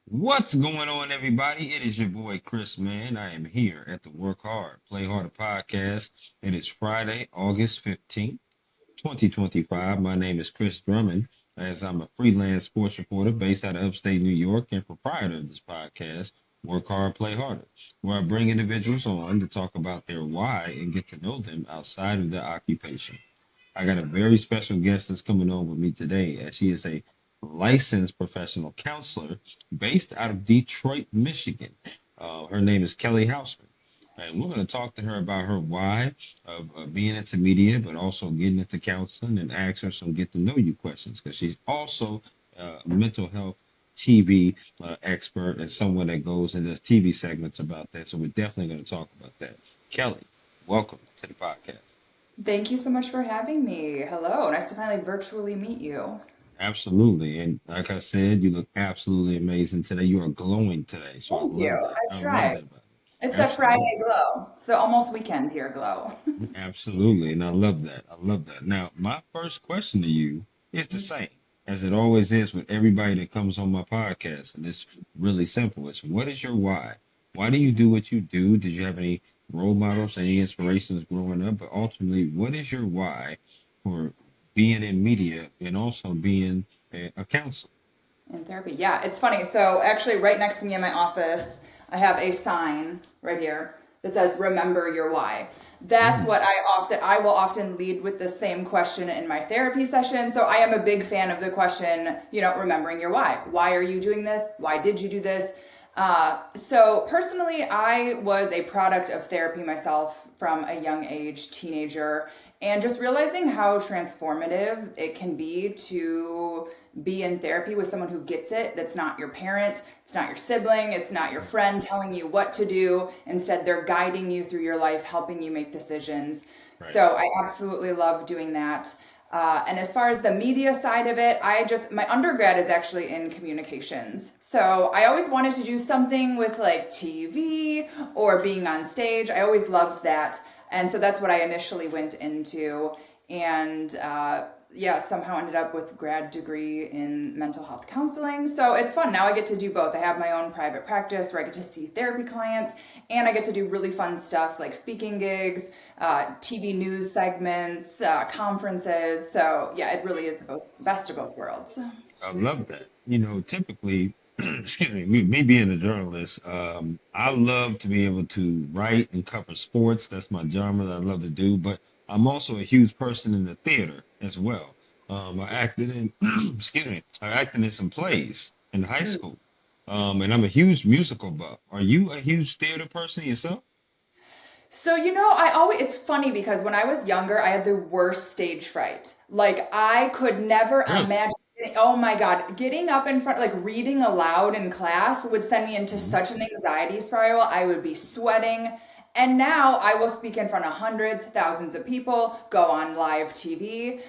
What's going on, everybody? It is your boy Chris, man. I am here at the Work Hard, Play Harder podcast. It is Friday, August 15th, 2025. My name is Chris Drummond, as I'm a freelance sports reporter based out of upstate New York and proprietor of this podcast, Work Hard, Play Harder, where I bring individuals on to talk about their why and get to know them outside of their occupation. I got a very special guest that's coming on with me today, as she is a licensed professional counselor based out of Detroit, Michigan. Her name is Kelly Houseman. And we're going to talk to her about her why of being into media, but also getting into counseling and ask her some get to know you questions because she's also a mental health TV expert and someone that goes and does TV segments about that. So we're definitely going to talk about that. Kelly, welcome to the podcast. Thank you so much for having me. Hello, nice to finally virtually meet you. Absolutely. And like I said, you look absolutely amazing today. You are glowing today. So I Thank you. love that. I I love tried. that about It's you. a Absolutely. Friday glow. It's the almost weekend here glow. Absolutely. And I love that. I love that. Now, my first question to you is the same as it always is with everybody that comes on my podcast. And it's really simple. It's what is your why? Why do you do what you do? Did you have any role models, any inspirations growing up? But ultimately, what is your why for being in media and also being a counselor? In therapy. Yeah, it's funny. So actually right next to me in my office, I have a sign right here that says remember your why. That's Mm, what I will often lead with the same question in my therapy session. So I am a big fan of the question, remembering your why. Why are you doing this? Why did you do this? So personally, I was a product of therapy myself from a young age, teenager, and just realizing how transformative it can be to be in therapy with someone who gets it. That's not your parent, it's not your sibling, it's not your friend telling you what to do. Instead, they're guiding you through your life, helping you make decisions. right. So I absolutely love doing that. And as far as the media side of it, my undergrad is actually in communications. So I always wanted to do something with like TV or being on stage. I always loved that. And so that's what I initially went into. And yeah, somehow ended up with grad degree in mental health counseling. So it's fun. Now I get to do both. I have my own private practice where I get to see therapy clients and I get to do really fun stuff like speaking gigs, TV news segments, conferences. So yeah, it really is the best of both worlds. I love that. Typically, excuse me, me being a journalist, I love to be able to write and cover sports. That's my genre that I love to do. But I'm also a huge person in the theater as well. I acted in, excuse me, I acted in some plays in high school. And I'm a huge musical buff. Are you a huge theater person yourself? So, it's funny because when I was younger, I had the worst stage fright. Like, I could never Really? imagine, oh my God, getting up in front, like reading aloud in class would send me into Hmm. such an anxiety spiral. I would be sweating. And now I will speak in front of hundreds, thousands of people, go on live TV.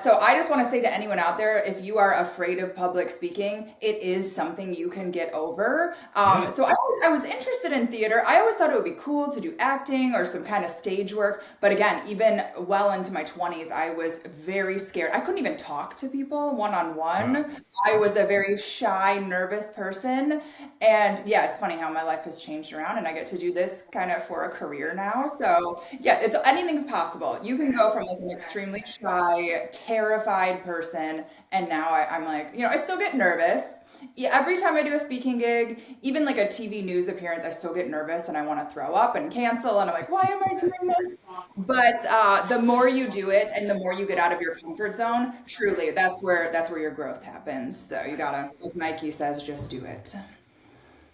So I just want to say to anyone out there, if you are afraid of public speaking, it is something you can get over. Yeah. So I was interested in theater. I always thought it would be cool to do acting or some kind of stage work. But again, even well into my 20s, I was very scared. I couldn't even talk to people one on Wow. one. I was a very shy, nervous person. And yeah, it's funny how my life has changed around and I get to do this kind of for a career now. So yeah, it's anything's possible. You can go from like an extremely shy, terrified person, and now I'm like, I still get nervous. Yeah, every time I do a speaking gig, even like a TV news appearance, I still get nervous and I want to throw up and cancel. And I'm like, why am I doing this? But the more you do it and the more you get out of your comfort zone, truly, that's where your growth happens. So you gotta, like Nike says, just do it.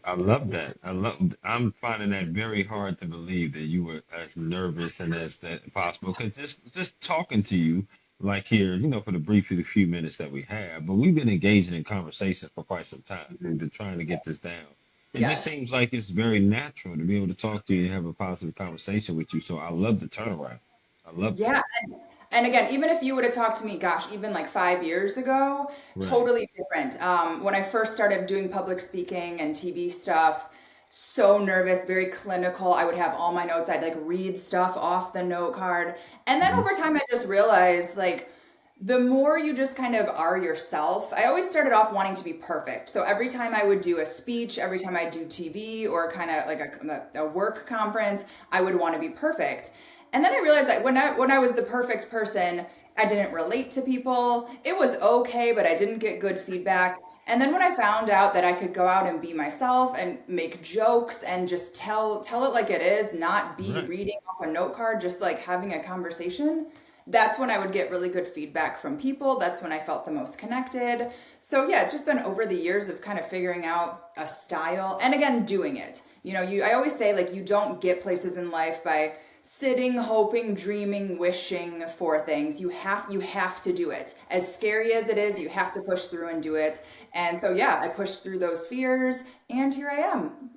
I love that. I'm finding that very hard to believe that you were as nervous and as that possible. Because just talking to you, like here, for the few minutes that we have, but we've been engaging in conversation for quite some time. We've been trying to get this down. It just Yes. seems like it's very natural to be able to talk to you and have a positive conversation with you. So I love the turnaround. I love that. Yeah. And again, even if you would have talked to me, gosh, even like 5 years ago, Right. totally different. When I first started doing public speaking and TV stuff, so nervous, very clinical. I would have all my notes. I'd like read stuff off the note card. And then Hmm. over time, I just realized like, the more you just kind of are yourself. I always started off wanting to be perfect. So every time I would do a speech, every time I do TV or kind of like a work conference, I would want to be perfect. And then I realized that when I was the perfect person, I didn't relate to people. It was okay, but I didn't get good feedback. And then when I found out that I could go out and be myself and make jokes and just tell it like it is, not be Right. reading off a note card, just like having a conversation, that's when I would get really good feedback from people. That's when I felt the most connected. So yeah, it's just been over the years of kind of figuring out a style and again doing it. I always say like you don't get places in life by sitting, hoping, dreaming, wishing for things. You have to do it. As scary as it is, you have to push through and do it. And so yeah, I pushed through those fears and here I am.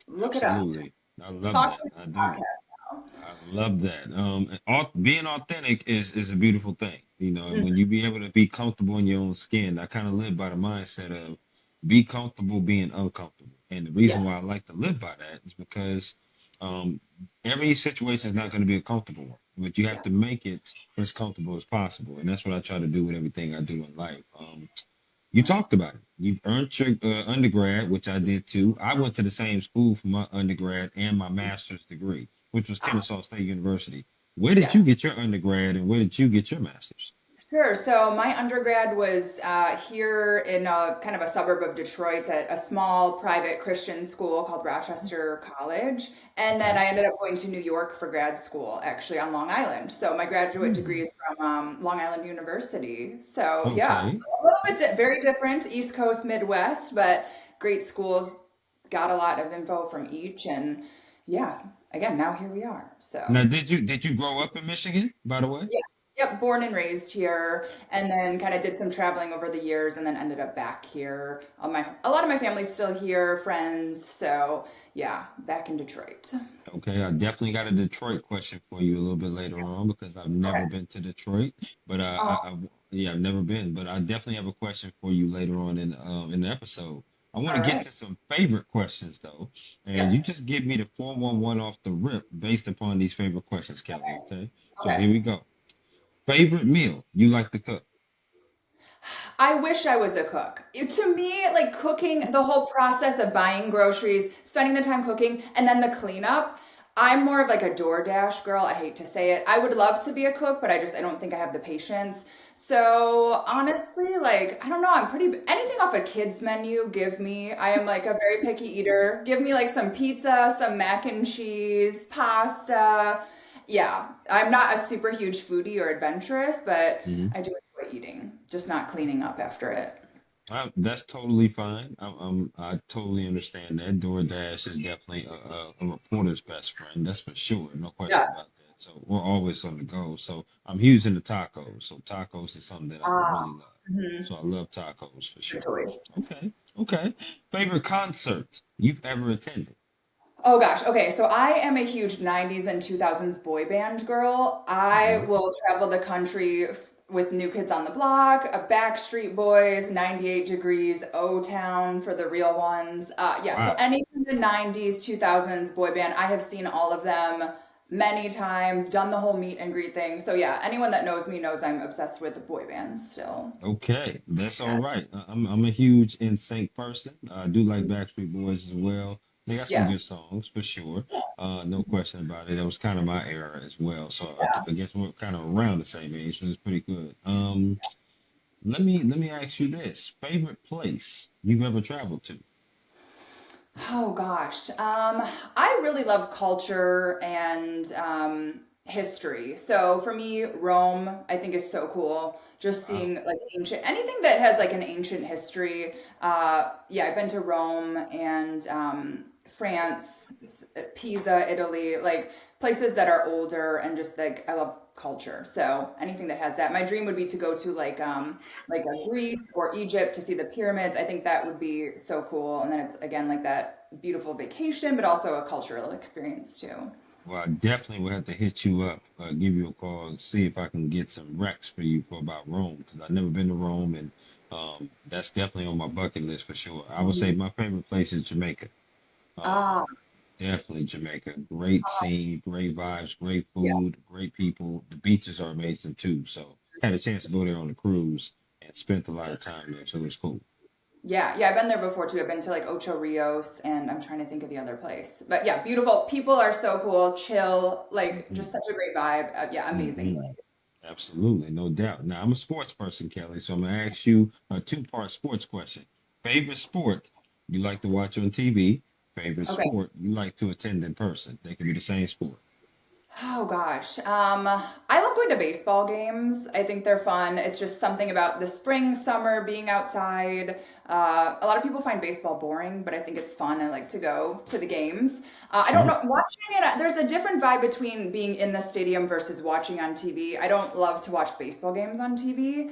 Look at us. Absolutely. I love Talking that. I do. podcast now. I love that. Being authentic is a beautiful thing. And Mhm. when you be able to be comfortable in your own skin, I kind of live by the mindset of be comfortable being uncomfortable. And the reason Yes. why I like to live by that is because um, every situation is not going to be a comfortable one, but you have Yeah. to make it as comfortable as possible. And that's what I try to do with everything I do in life. You talked about it. You've earned your undergrad, which I did too. I went to the same school for my undergrad and my master's degree, which was Ah, Kennesaw State University. Where did yeah. you get your undergrad and where did you get your master's? Sure. So my undergrad was here in a kind of a suburb of Detroit at a small private Christian school called Rochester College. And then Okay. I ended up going to New York for grad school, actually on Long Island. So my graduate degree Hmm. is from Long Island University. So yeah, Okay. a little bit very different, East Coast, Midwest, but great schools. Got a lot of info from each. And yeah, again, now here we are. Now, So. did you grow up in Michigan, by the way? Yes. Yep, born and raised here, and then kind of did some traveling over the years, and then ended up back here. A lot of my family's still here, friends. So yeah, back in Detroit. Okay, I definitely got a Detroit question for you a little bit later on because I've Okay. never been to Detroit, but yeah, I've never been, but I definitely have a question for you later on in the episode. I want All to get right. to some favorite questions though, and you Yep. just give me the 411 off the rip based upon these favorite questions, Kelly. Okay, so Okay. here we go. Favorite meal you like to cook? I wish I was a cook. To me, like cooking, the whole process of buying groceries, spending the time cooking, and then the cleanup. I'm more of like a DoorDash girl. I hate to say it. I would love to be a cook, but I don't think I have the patience. So honestly, like I don't know. I'm pretty anything off a kid's menu. Give me. I am like a very picky eater. Give me like some pizza, some mac and cheese, pasta. Yeah, I'm not a super huge foodie or adventurous, but I do enjoy eating, just not cleaning up after it. That's totally fine. I totally understand that. DoorDash is definitely a reporter's best friend. That's for sure. No question Yes. about that. So we're always on the go. So I'm huge into tacos. So tacos is something that I Ah, really love. mhm. So I love tacos for Good sure. choice. Okay. Okay. Favorite concert you've ever attended? Oh gosh. Okay. So I am a huge 90s and 2000s boy band girl. I Hmm. will travel the country with New Kids on the Block, Backstreet Boys, 98 Degrees, O Town for the real ones. Yeah. So Wow. any kind of 90s, 2000s boy band, I have seen all of them many times, done the whole meet and greet thing. So yeah, anyone that knows me knows I'm obsessed with the boy bands still. Okay, that's all Yeah. right. I'm a huge NSYNC person. I do like Backstreet Boys as well. They got some Yeah. good songs for sure. No question about it. That was kind of my era as well. So Yeah. I guess we're kind of around the same age, so it's pretty good. Let me ask you this: favorite place you've ever traveled to? Oh gosh. I really love culture and history. So for me, Rome, I think is so cool. Just Wow. seeing like ancient anything that has like an ancient history. Yeah, I've been to Rome and France, Pisa, Italy, like places that are older and just like I love culture. So anything that has that. My dream would be to go to like a Greece or Egypt to see the pyramids. I think that would be so cool. And then it's again like that beautiful vacation, but also a cultural experience too. Well, I definitely will have to hit you up, give you a call, and see if I can get some recs for you for about Rome, because I've never been to Rome, and that's definitely on my bucket list for sure. I would say Mhm. my favorite place is Jamaica. Um, Ah, Definitely Jamaica. Great scene, great vibes, great yeah. food, great people. The beaches are amazing too. So had a chance to go there on a cruise and spent a lot of time there, so it was cool. Yeah, yeah, I've been there before too. I've been to like Ocho Rios and I'm trying to think of the other place. But yeah, beautiful. People are so cool, chill, like just such a great vibe. Yeah, amazing Mm-hmm. place. Absolutely, no doubt. Now, I'm a sports person, Kelly, so I'm gonna ask you a two-part sports question. Favorite sport you like to watch on TV? Favorite Okay. sport you like to attend in person? They can be the same sport. Oh gosh. I love going to baseball games. I think they're fun. It's just something about the spring, summer, being outside. A lot of people find baseball boring, but I think it's fun. I like to go to the games. I don't Sure. know, watching it, there's a different vibe between being in the stadium versus watching on TV. I don't love to watch baseball games on TV.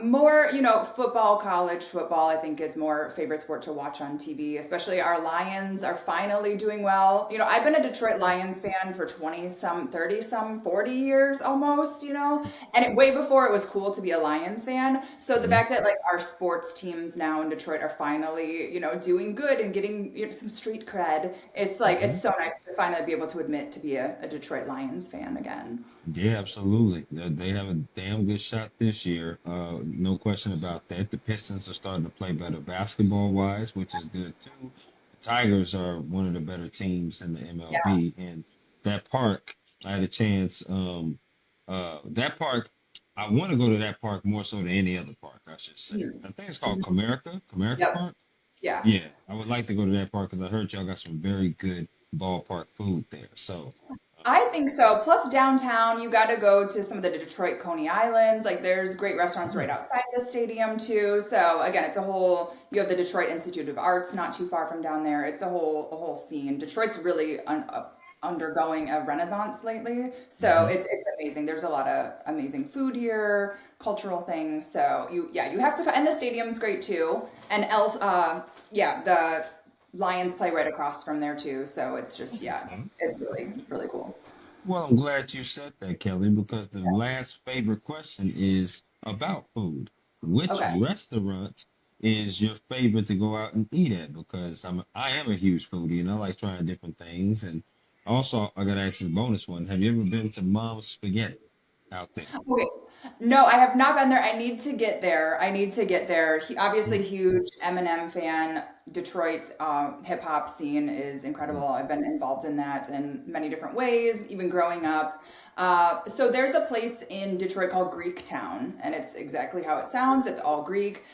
More, football, college football, I think is more favorite sport to watch on TV, especially our Lions are finally doing well. I've been a Detroit Lions fan for 20 some, 30 some, 40 years almost, and way before it was cool to be a Lions fan. So the Mhm. fact that like our sports teams now in Detroit are finally, doing good and getting some street cred, it's like, it's Mhm. so nice to finally be able to admit to be a Detroit Lions fan again. Yeah, absolutely. They have a damn good shot this year. No question about that. The Pistons are starting to play better basketball wise, which is good too. The Tigers are one of the better teams in the Yeah. MLB, and that park, I had a chance. That park, I want to go to that park more so than any other park, I should say. Mhm. I think it's called Comerica Yep. Park. Yeah. Yeah, I would like to go to that park because I heard y'all got some very good ballpark food there. So, I think so. Plus downtown, you got to go to some of the Detroit Coney Islands. Like there's great restaurants right oh, outside the stadium too. So again, it's a whole. You have the Detroit Institute of Arts not too far from down there. It's a whole scene. Detroit's really undergoing a renaissance lately. So mhm. it's amazing. There's a lot of amazing food here, cultural things. So you have to. And the stadium's great too. And else, yeah, the Lions play right across from there too. So it's just yeah, it's really really cool. Well, I'm glad you said that, Kelly, because the last favorite question is about food. Which Okay. restaurant is your favorite to go out and eat at? Because I am a huge foodie and I like trying different things. And also, I got to ask this bonus one. Have you ever been to Mom's Spaghetti out there? Okay. No, I have not been there. I need to get there. I need to get there. Obviously, Mm, huge Eminem fan. Detroit hip hop scene is mm, incredible. I've been involved in that in many different ways, even growing up. So there's a place in Detroit called Greek Town, and it's exactly how it sounds. It's all Greek.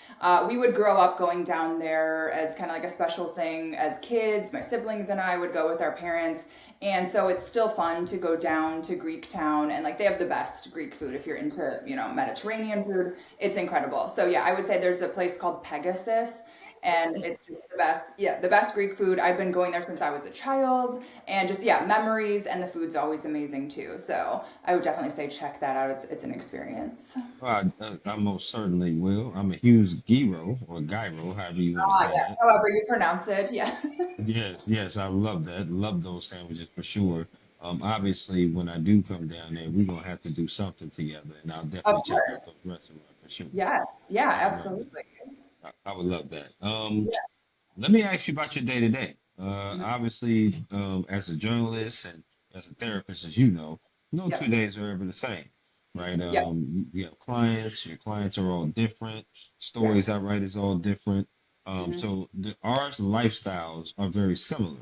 We would grow up going down there as kind of like a special thing as kids. My siblings and I would go with our parents. And so it's still fun to go down to Greek Town and like they have the best Greek food if you're into, Mediterranean food. It's incredible. So yeah, I would say there's a place called Pegasus and it's just the best, yeah, the best Greek food. I've been going there since I was a child and just yeah, memories and the food's always amazing too. So I would definitely say check that out. It's an experience. I most certainly will. I'm a huge gyro or gyro, however you want to Ah, say yeah. that. However you pronounce it, yeah. Yes, yes, I love that. Love those sandwiches for sure. Obviously, when I do come down there, we're gonna have to do something together, and I'll Of definitely check out course. those restaurants for sure. Yes. Yeah, All right, absolutely. I would love that. Yes. Let me ask you about your day to day. Mhm. Obviously, as a journalist and as a therapist, as you know, no two Yep. days are ever the same, right? Yep. You have clients. Your clients are all different. Yeah. Stories I write is all different. Hmm. So ours lifestyles are very similar.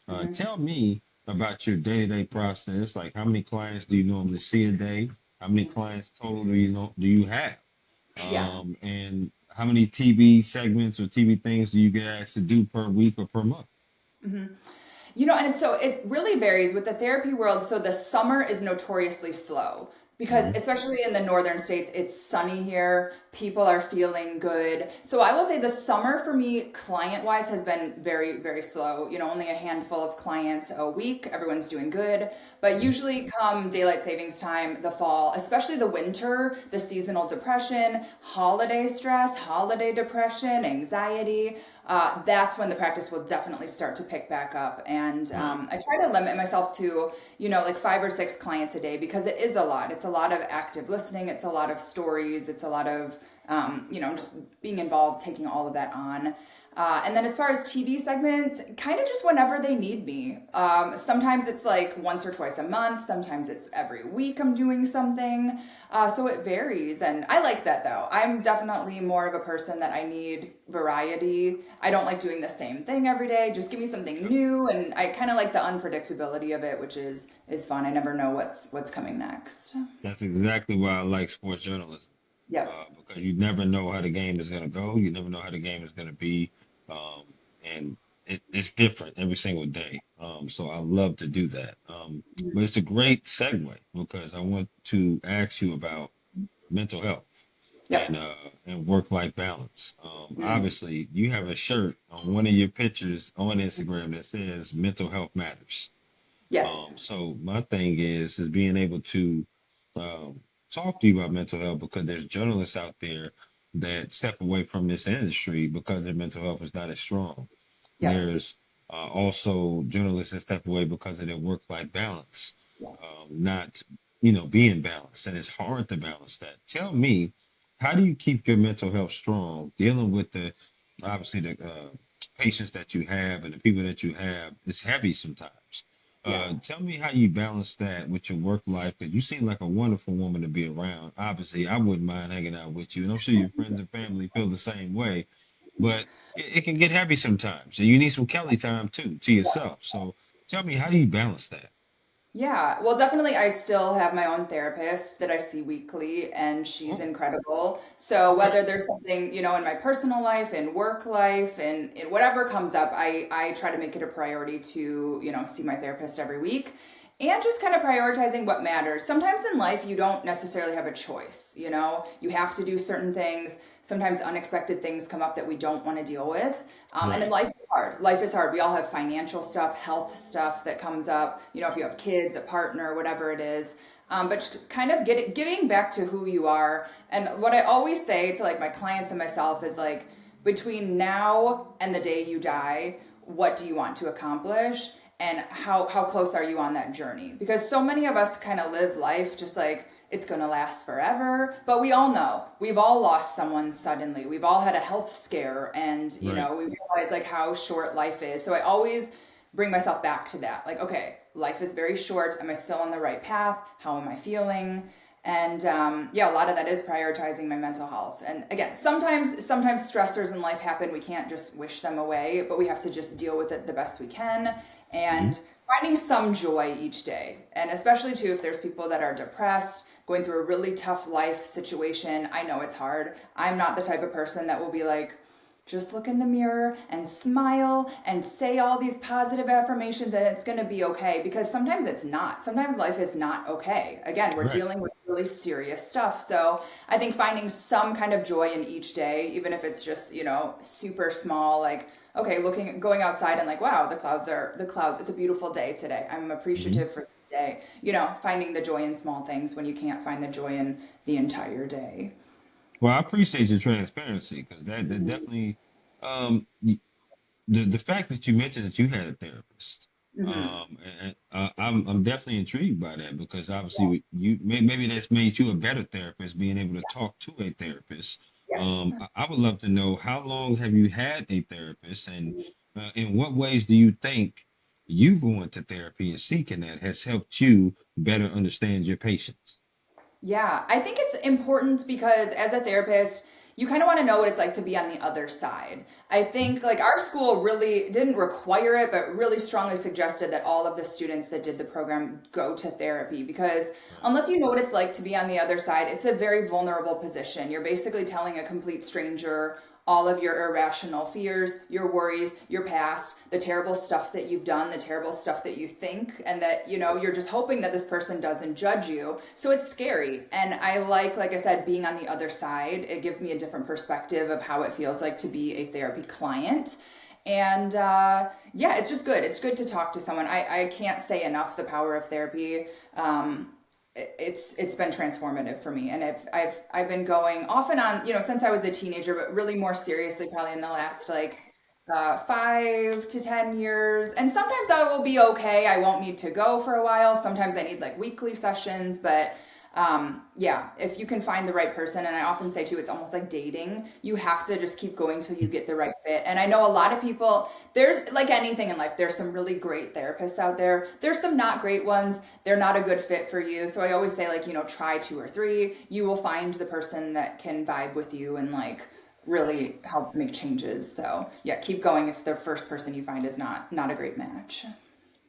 Hmm. Tell me about your day-to-day process. Like, how many clients do you normally see a day? How many clients total do you have? Yeah. And how many TV segments or TV things do you get asked to do per week or per month? Hmm. And so it really varies with the therapy world. So the summer is notoriously slow because, Hmm. especially in the northern states, it's sunny here. People are feeling good. So I will say the summer for me, client wise, has been very, very slow. Only a handful of clients a week. Everyone's doing good. But usually, come daylight savings time, the fall, especially the winter, the seasonal depression, holiday stress, holiday depression, anxiety that's when the practice will definitely start to pick back up. And Right. I try to limit myself to, like 5 or 6 clients a day because it is a lot. It's a lot of active listening. It's a lot of stories. It's a lot of, just being involved, taking all of that on. And then as far as TV segments, kind of just whenever they need me. Sometimes it's like once or twice a month. Sometimes it's every week I'm doing something. So it varies. And I like that though. I'm definitely more of a person that I need variety. I don't like doing the same thing every day. Just give me something new. And I kind of like the unpredictability of it, which is fun. I never know what's coming next. That's exactly why I like sports journalism, Yep. because you never know how the game is going to go. You never know how the game is going to be, and it's different every single day. So I love to do that. But it's a great segue because I want to ask you about mental health and Yep. work-life balance. Mm. Obviously, you have a shirt on one of your pictures on Instagram that says "Mental Health Matters." Yes. So my thing is being able to um, talk to you about mental health because there's journalists out there that step away from this industry because their mental health is not as strong. Yep. There's also journalists that step away because of their work-life balance, not, being balanced, and it's hard to balance that. Tell me, how do you keep your mental health strong, dealing with obviously the patients that you have and the people that you have? It's heavy sometimes. Yeah. Tell me how you balance that with your work life, because you seem like a wonderful woman to be around. Obviously, I wouldn't mind hanging out with you, and I'm sure your friends and family feel the same way. But it can get heavy sometimes, and you need some Kelly time too to yourself. So tell me, how do you balance that? Yeah, well, definitely, I still have my own therapist that I see weekly, and she's Oh, incredible. So okay. whether there's something, in my personal life and work life and whatever comes up, I try to make it a priority to, see my therapist every week and just kind of prioritizing what matters. Sometimes in life, you don't necessarily have a choice, you have to do certain things. Sometimes unexpected things come up that we don't want to deal with. And then Right. life is hard. Life is hard. We all have financial stuff, health stuff that comes up, if you have kids, a partner, whatever it is. But just kind of getting back to who you are. And what I always say to like my clients and myself is like, between now and the day you die, what do you want to accomplish? And how close are you on that journey? Because so many of us kind of live life just like it's going to last forever, but we all know we've all lost someone suddenly. We've all had a health scare, and Right. we realize like how short life is. So I always bring myself back to that. Like, okay, life is very short. Am I still on the right path? How am I feeling? And yeah, a lot of that is prioritizing my mental health. And again, sometimes stressors in life happen. We can't just wish them away, but we have to just deal with it the best we can. Hmm. And finding some joy each day. And especially too, if there's people that are depressed, going through a really tough life situation. I know it's hard. I'm not the type of person that will be like, just look in the mirror and smile and say all these positive affirmations and it's going to be okay, because sometimes it's not. Sometimes life is not okay. Again, we're Right. dealing with really serious stuff. So I think finding some kind of joy in each day, even if it's just, super small, like, okay, going outside and like, wow, the clouds. It's a beautiful day today. I'm Hmm. appreciative for this day. Finding the joy in small things when you can't find the joy in the entire day. Well, I appreciate your transparency because that definitely um, the fact that you mentioned that you had a therapist, Mm-hmm. and I'm definitely intrigued by that because obviously maybe that's made you a better therapist, being able to talk to a therapist. Yes. I would love to know, how long have you had a therapist, and in what ways do you think you going to therapy and seeking that has helped you better understand your patients? Yeah, I think it's important because as a therapist, you kind of want to know what it's like to be on the other side. I think like our school really didn't require it, but really strongly suggested that all of the students that did the program go to therapy, because Right. unless you know what it's like to be on the other side, it's a very vulnerable position. You're basically telling a complete stranger all of your irrational fears, your worries, your past, the terrible stuff that you've done, the terrible stuff that you think, and that, you're just hoping that this person doesn't judge you. So it's scary. And I like I said, being on the other side. It gives me a different perspective of how it feels like to be a therapy client. And yeah, it's just good. It's good to talk to someone. I can't say enough the power of therapy. It's been transformative for me, and I've been going off and on, since I was a teenager, but really more seriously probably in the last like 5 to 10 years. And sometimes I will be okay. I won't need to go for a while. Sometimes I need like weekly sessions, but Yeah, if you can find the right person, and I often say too, it's almost like dating. You have to just keep going till you get the right fit. And I know a lot of people, there's like anything in life, there's some really great therapists out there. There's some not great ones. They're not a good fit for you. So I always say, like, try two or three. You will find the person that can vibe with you and like really help make changes. So yeah, keep going if the first person you find is not a great match.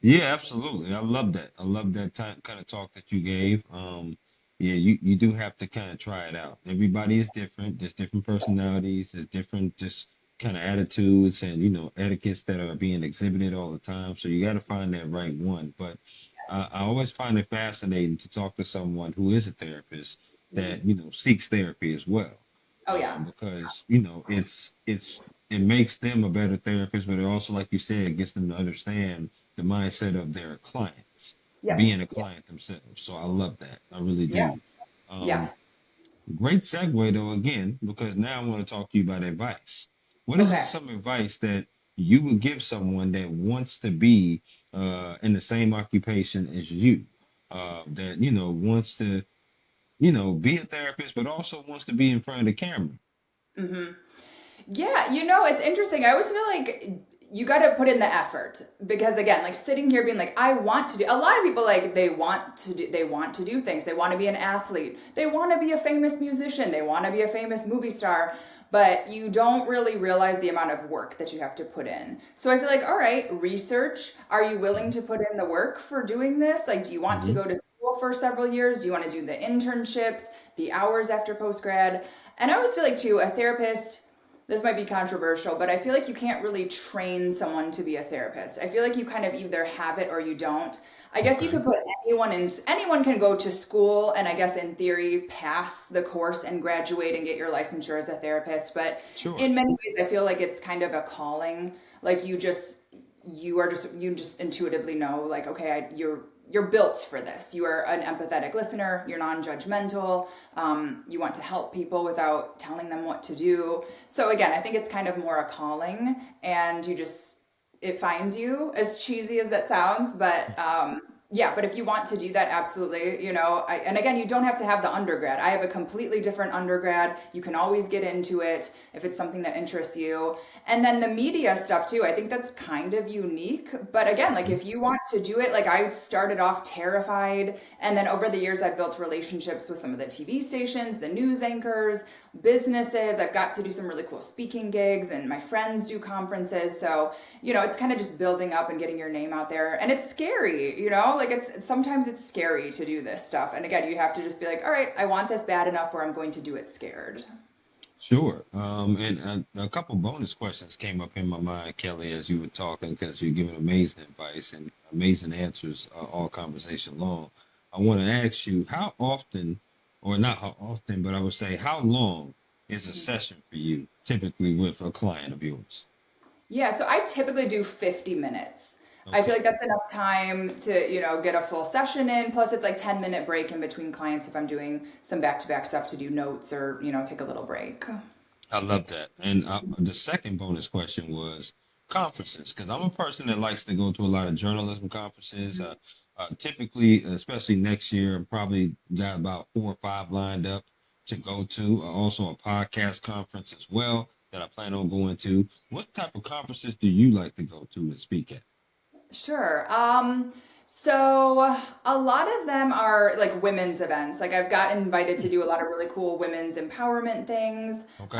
Yeah, absolutely. I love that. I love that kind of talk that you gave. Yeah, you do have to kind of try it out. Everybody is different. There's different personalities. There's different just kind of attitudes and etiquettes that are being exhibited all the time. So you got to find that right one. But I always find it fascinating to talk to someone who is a therapist Mhm. that seeks therapy as well, Oh yeah. because it makes them a better therapist, but it also, like you said, gets them to understand the mindset of their clients, Yep. being a client themselves. So I love that. I really Yeah. do. Um, Yes. Great segue though, again, because now I want to talk to you about advice. What is Okay. some advice that you would give someone that wants to be in the same occupation as you, that wants to be a therapist, but also wants to be in front of the camera? Hmm. Yeah, it's interesting. I always feel like you got to put in the effort because again, like sitting here being like I want to do. A lot of people like they want to do things. They want to be an athlete. They want to be a famous musician. They want to be a famous movie star, but you don't really realize the amount of work that you have to put in. So I feel like all right, research. Are you willing to put in the work for doing this? Like do you want to Mm-hmm. go to school for several years? Do you want to do the internships, the hours after post grad? And I always feel like too a therapist, this might be controversial, but I feel like you can't really train someone to be a therapist. I feel like you kind of either have it or you don't. I guess you Okay. could put anyone can go to school and I guess in theory pass the course and graduate and get your licensure as a therapist, but Sure. in many ways I feel like it's kind of a calling. Like you just intuitively know like okay, you're built for this. You are an empathetic listener. You're non-judgmental. You want to help people without telling them what to do. So again, I think it's kind of more a calling, and it finds you. As cheesy as that sounds, but yeah. But if you want to do that, absolutely. And again, you don't have to have the undergrad. I have a completely different undergrad. You can always get into it if it's something that interests you. And then the media stuff too, I think that's kind of unique. But again, like Mhm. if you want to do it, like I started off terrified. And then over the years, I've built relationships with some of the TV stations, the news anchors, businesses. I've got to do some really cool speaking gigs, and my friends do conferences. So, it's kind of just building up and getting your name out there. And it's scary, like sometimes it's scary to do this stuff. And again, you have to just be like, all right, I want this bad enough where I'm going to do it scared. Sure. And a couple bonus questions came up in my mind, Kelly, as you were talking, because you're giving amazing advice and amazing answers all conversation long. I want to ask you how often, or not how often, but I would say how long is a session for you, typically with a client of yours? Yeah, so I typically do 50 minutes. I feel Okay. like that's enough time to, get a full session in. Plus, it's like 10-minute break in between clients if I'm doing some back-to-back stuff to do notes or, take a little break. I love that. And the second bonus question was conferences, because I'm a person that likes to go to a lot of journalism conferences. Typically, especially next year, I'm probably got about 4 or 5 lined up to go to. Also, a podcast conference as well that I plan on going to. What type of conferences do you like to go to and speak at? Sure. So a lot of them are like women's events. Like I've gotten invited to do a lot of really cool women's empowerment things. Okay.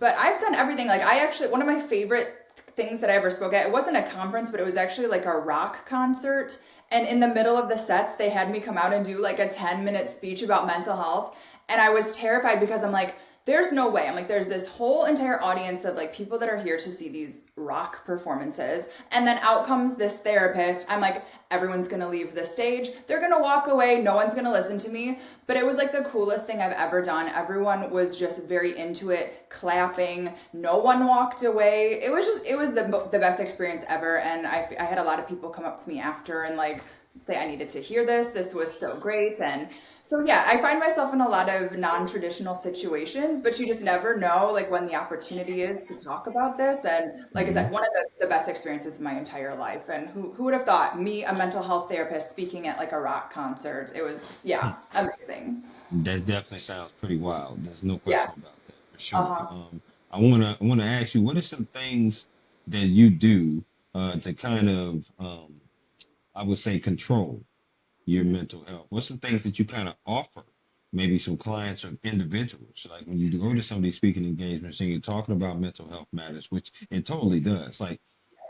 But I've done everything. Like I actually, one of my favorite things that I ever spoke at, it wasn't a conference, but it was actually like a rock concert. And in the middle of the sets, they had me come out and do like a 10-minute speech about mental health. And I was terrified because I'm like, there's no way. I'm like, there's this whole entire audience of like people that are here to see these rock performances. And then out comes this therapist. I'm like, everyone's gonna leave the stage. They're gonna walk away. No one's gonna listen to me. But it was like the coolest thing I've ever done. Everyone was just very into it, clapping. No one walked away. It was the best experience ever. And I had a lot of people come up to me after and like, say I needed to hear this. This was so great. And so, yeah, I find myself in a lot of non-traditional situations, but you just never know like when the opportunity is to talk about this. And like I Hmm. said, one of the best experiences of my entire life. And who would have thought me, a mental health therapist, speaking at like a rock concert? It was, yeah, amazing. That definitely sounds pretty wild. There's no Yeah. question about that for sure. Uh-huh. I wanna ask you, what are some things that you do to kind of I would say control your Mhm. mental health? What's some things that you kind of offer, maybe some clients or individuals, like when you go to some of these speaking engagements and you're talking about mental health matters, which it totally does. Like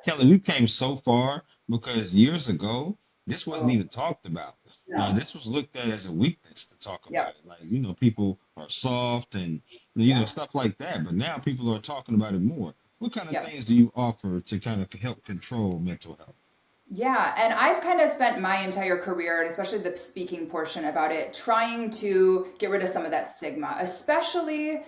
Kelly, we came so far because years ago, this wasn't Oh, even talked about. no. This was looked at as a weakness to talk about Yep. it. Like, people are soft and, Yeah. stuff like that. But now people are talking about it more. What kind of Yep. things do you offer to kind of help control mental health? Yeah, and I've kind of spent my entire career, and especially the speaking portion about it, trying to get rid of some of that stigma, especially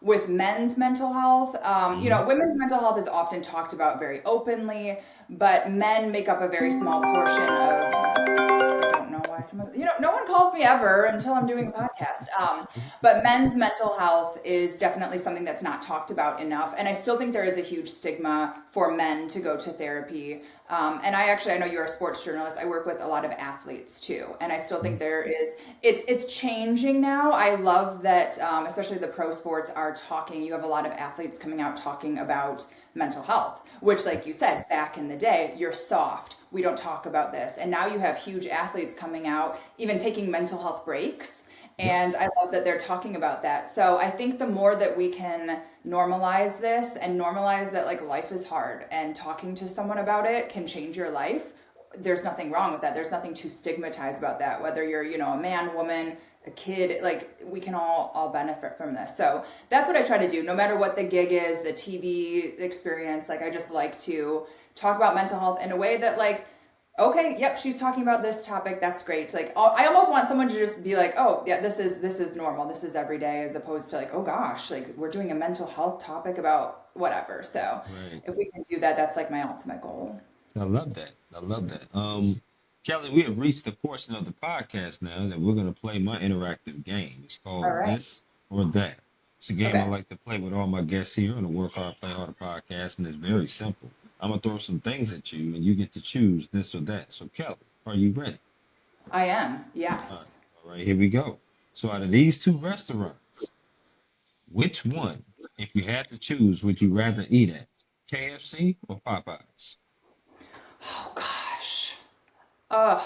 with men's mental health. Hmm. Women's mental health is often talked about very openly, but men make up a very small portion of. I don't know why someone, no one calls me ever until I'm doing a podcast. But men's mental health is definitely something that's not talked about enough. And I still think there is a huge stigma for men to go to therapy. And I know you're a sports journalist. I work with a lot of athletes too. And I still think it's changing now. I love that, especially the pro sports are talking. You have a lot of athletes coming out talking about mental health, which, like you said, back in the day, you're soft. We don't talk about this. And now you have huge athletes coming out, even taking mental health breaks. Yep. And I love that they're talking about that. So I think the more that we can normalize this and normalize that like life is hard and talking to someone about it can change your life, there's nothing wrong with that. There's nothing too stigmatized about that. Whether you're, a man, woman, a kid, like we can all benefit from this. So that's what I try to do. No matter what the gig is, the TV experience, like I just like to talk about mental health in a way that like, okay, yep, she's talking about this topic. That's great. Like I almost want someone to just be like, oh yeah, this is normal. This is every day, as opposed to like, oh gosh, like we're doing a mental health topic about whatever. So Right. if we can do that, that's like my ultimate goal. I love that. I love that. Kelly, we have reached the portion of the podcast now that we're going to play my interactive game. It's All called right. This or That. It's a game I Okay. like to play with all my guests here on the Work Hard, Play Harder podcast, and it's very simple. I'm going to throw some things at you, and you get to choose this or that. So, Kelly, are you ready? I am. All right, Yes. all right, here we go. So, out of these two restaurants, which one, if you had to choose, would you rather eat at? KFC or Popeyes? Oh gosh. Uh,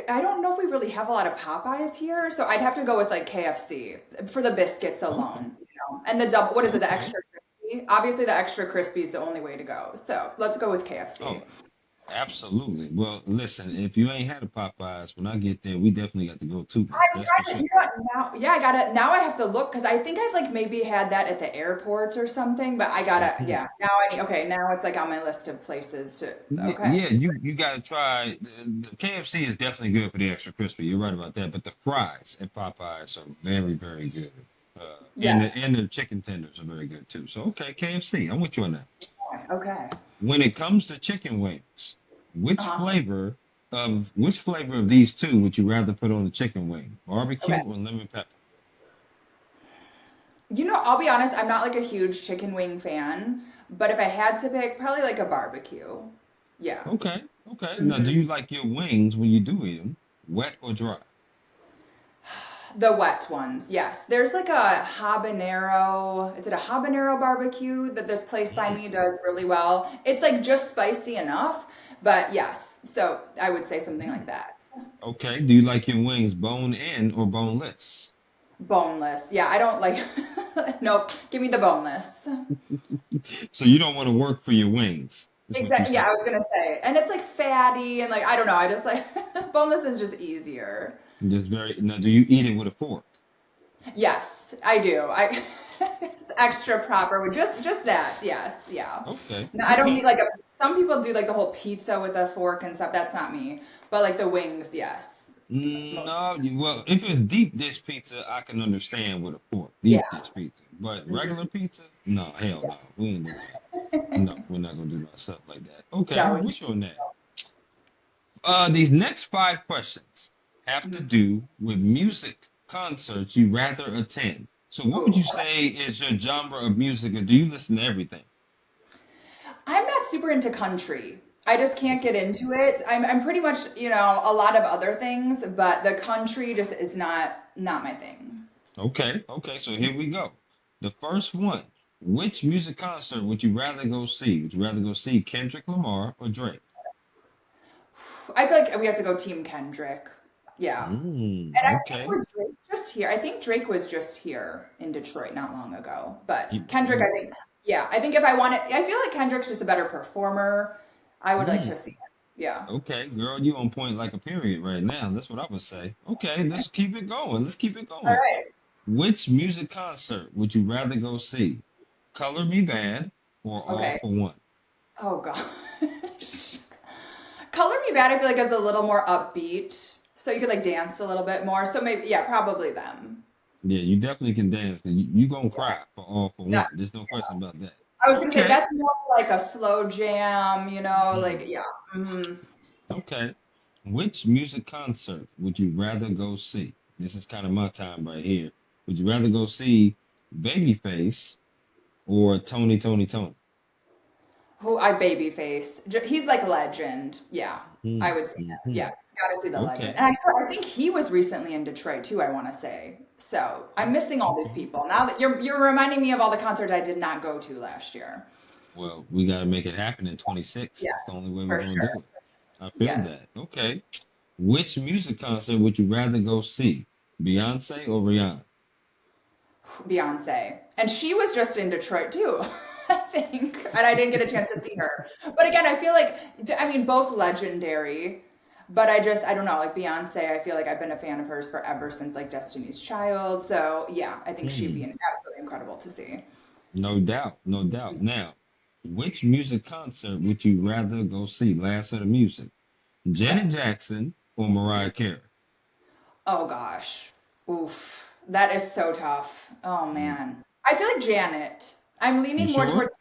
I don't know if we really have a lot of Popeyes here, so I'd have to go with like KFC for the biscuits Okay, alone. And the double, what is it, the okay. extra crispy? Obviously, the extra crispy is the only way to go. So let's go with KFC. Oh, absolutely. Well, listen, if you ain't had a Popeyes, when I get there, we definitely got to go to one. I'm That's for trying to, sure. now, yeah, I gotta, now I have to look because I think I've like maybe had that at the airport or something, but I gotta, Mhm. yeah, okay, now it's like on my list of places to, Yeah, okay. yeah, you got to try. The KFC is definitely good for the extra crispy. You're right about that. But the fries at Popeyes are very, very good. And the Yes. and the chicken tenders are very good too. So okay, KFC, I'm with you on that. Okay. When it comes to chicken wings, Uh-huh. which flavor of these two would you rather put on the chicken wing? Okay. Barbecue or lemon pepper? I'll be honest, I'm not like a huge chicken wing fan, but if I had to pick, probably like a barbecue. Yeah. Okay, okay. Now, do hmm you like your wings when you do eat them, wet or dry? The wet ones, yes. There's like a habanero, is it a habanero barbecue that this place by Mm, me does really well? It's like just spicy enough, but yes. So I would say something like mm. that. Okay. Do you like your wings bone in or boneless? Boneless. Yeah, I don't like, nope, give me the boneless. So you don't want to work for your wings, is what you Exactly. Yeah, say. I was gonna say. And it's like fatty and like, I don't know, I just like, boneless is just easier. Just very. Now, do you eat it with a fork? Yes, I do. It's extra proper with just that. Yes, yeah. Okay, No, I don't okay. need like a. Some people do like the whole pizza with a fork and stuff. That's not me. But like the wings, yes. No, well, if it's deep dish pizza, I can understand with a fork, Yeah. deep dish pizza. But regular Mhm. pizza, no, hell no, we ain't doing that. No, we're not gonna do no stuff like that. Okay, I'm No. with you on that. These next five questions have to Mhm. do with music concerts you rather attend. So, what would Ooh, you say is your genre of music, or do you listen to everything? I'm not super into country. I just can't get into it. I'm pretty much, a lot of other things, but the country just is not my thing. Okay, okay, so here we go. The first one. Which music concert would you rather go see? Would you rather go see Kendrick Lamar or Drake? I feel like we have to go Team Kendrick. Yeah. And I think Okay. was Drake just here. I think Drake was just here in Detroit not long ago. But You, Kendrick, you, I think, yeah, I think if I wanted, I feel like Kendrick's just a better performer. I would like mm, to see it. Yeah. okay, girl, you on point like a period right now. That's what I would say. Okay, let's keep it going. Let's keep it All going. right. Which music concert would you rather go see? Color Me Bad or All Okay. for One? Oh gosh. Color Me Bad, I feel like is a little more upbeat. So you could like dance a little bit more. So maybe, yeah, probably them. Yeah, you definitely can dance. You gonna Yeah. cry for All for Yeah. One. There's no question about that. I was gonna say Okay. that's more like a slow jam, like Mm, yeah. Mhm. okay. Which music concert would you rather go see? This is kind of my time right here. Would you rather go see Babyface or Tony? Who I babyface. He's like legend. Yeah, I Mm, would say that. hmm Yes, gotta see the legend. Okay. And I think he was recently in Detroit too. I want to say. So I'm missing all these Okay. people now that you're reminding me of all the concerts I did not go to last year. Well, we got to make it happen in 26. That's the Yes, only way we're for going to sure. do it. I feel Yes, that. Okay. Which music concert would you rather go see? Beyonce or Rihanna? Beyonce, and she was just in Detroit too. I think, and I didn't get a chance to see her. But again, I feel like I mean both legendary. But I don't know, like Beyonce, I feel like I've been a fan of hers forever since like Destiny's Child. So yeah, I think she'd be Hmm. absolutely incredible to see. No doubt. No doubt. Now, which music concert would you rather go see? Last of the music. Okay. Janet Jackson or Mariah Carey? Oh gosh. Oof. That is so tough. Oh Mm. man. I feel like Janet. I'm You leaning more sure? towards